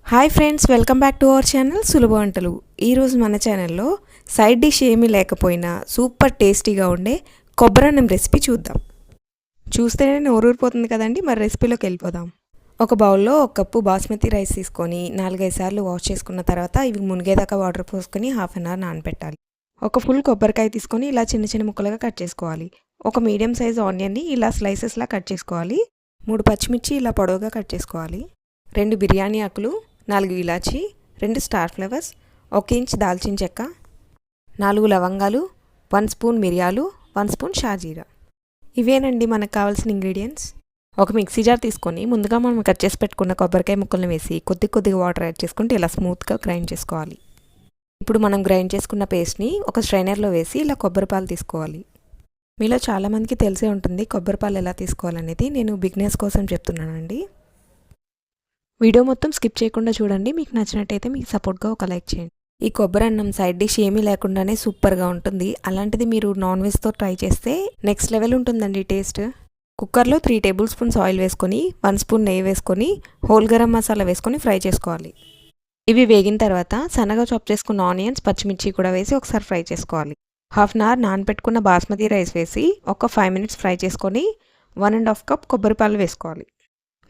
Hi friends, welcome back to our channel సులభ వంటలు. ఈరోజు మన ఛానల్లో సైడ్ డిష్ ఏమీ లేకపోయినా సూపర్ టేస్టీగా ఉండే కొబ్బరన్నం రెసిపీ చూద్దాం. చూస్తేనే నోరూరిపోతుంది కదండి. మరి రెసిపీలోకి వెళ్ళిపోదాం. ఒక బౌల్లో 1 కప్పు బాస్మతి రైస్ తీసుకొని 4-5 సార్లు వాష్ చేసుకున్న తర్వాత ఇవి మునిగేదాకా వాటర్ పోసుకొని హాఫ్ అన్ అవర్ నానబెట్టాలి. ఒక ఫుల్ కొబ్బరికాయ తీసుకొని ఇలా చిన్న చిన్న ముక్కలుగా కట్ చేసుకోవాలి. ఒక మీడియం సైజ్ ఆనియన్ని ఇలా స్లైసెస్లా కట్ చేసుకోవాలి. 3 పచ్చిమిర్చి ఇలా పొడవుగా కట్ చేసుకోవాలి. 2 బిర్యానీ ఆకులు, 4 ఇలాచి, 2 స్టార్ ఫ్లవర్స్, 1 ఇంచ్ దాల్చిన చెక్క, 4 లవంగాలు, 1 స్పూన్ మిరియాలు, 1 స్పూన్ షాజీరా. ఇవేనండి మనకు కావాల్సిన ఇంగ్రీడియంట్స్. ఒక మిక్సీ జార్ తీసుకొని ముందుగా మనం కట్ చేసి పెట్టుకున్న కొబ్బరికాయ ముక్కలను వేసి కొద్దిగా వాటర్ యాడ్ చేసుకుంటే ఇలా స్మూత్గా గ్రైండ్ చేసుకోవాలి. ఇప్పుడు మనం గ్రైండ్ చేసుకున్న పేస్ట్ని ఒక స్ట్రైనర్లో వేసి ఇలా కొబ్బరి పాలు తీసుకోవాలి. మీలో చాలామందికి తెలిసే ఉంటుంది కొబ్బరి పాలు ఎలా తీసుకోవాలనేది. నేను బిగినర్స్ కోసం చెప్తున్నానండి. వీడియో మొత్తం స్కిప్ చేయకుండా చూడండి. మీకు నచ్చినట్టయితే మీకు సపోర్ట్గా ఒక లైక్ చేయండి. ఈ కొబ్బరి అన్నం సైడ్ డిష్ ఏమీ లేకుండానే సూపర్గా ఉంటుంది. అలాంటిది మీరు నాన్ వెజ్తో ట్రై చేస్తే నెక్స్ట్ లెవెల్ ఉంటుందండి టేస్ట్. కుక్కర్లో 3 టేబుల్ స్పూన్స్ ఆయిల్ వేసుకొని 1 స్పూన్ నెయ్యి వేసుకొని హోల్ గరం మసాలా వేసుకొని ఫ్రై చేసుకోవాలి. ఇవి వేగిన తర్వాత సన్నగా చాప్ చేసుకున్న ఆనియన్స్, పచ్చిమిర్చి కూడా వేసి ఒకసారి ఫ్రై చేసుకోవాలి. హాఫ్ అన్ అవర్ నానబెట్టుకున్న బాస్మతి రైస్ వేసి ఒక 5 మినిట్స్ ఫ్రై చేసుకొని 1.5 కప్ కొబ్బరి పాలు వేసుకోవాలి.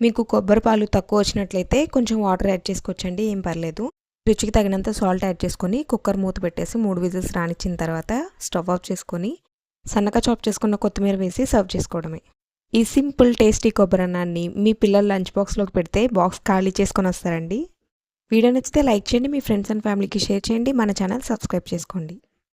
మీకు కొబ్బరి పాలు తక్కువ వచ్చినట్లయితే కొంచెం వాటర్ యాడ్ చేసుకోవచ్చండి, ఏం పర్లేదు. రుచికి తగినంత సాల్ట్ యాడ్ చేసుకొని కుక్కర్ మూత పెట్టేసి 3 విజిల్స్ రానిచ్చిన తర్వాత స్టవ్ ఆఫ్ చేసుకొని సన్నగా చాప్ చేసుకున్న కొత్తిమీర వేసి సర్వ్ చేసుకోవడమే. ఈ సింపుల్ టేస్టీ కొబ్బరి అన్నాన్ని మీ పిల్లల లంచ్ బాక్స్లోకి పెడితే బాక్స్ ఖాళీ చేసుకొని వస్తారండి. వీడియో నచ్చితే లైక్ చేయండి, మీ ఫ్రెండ్స్ అండ్ ఫ్యామిలీకి షేర్ చేయండి, మన ఛానల్ సబ్స్క్రైబ్ చేసుకోండి.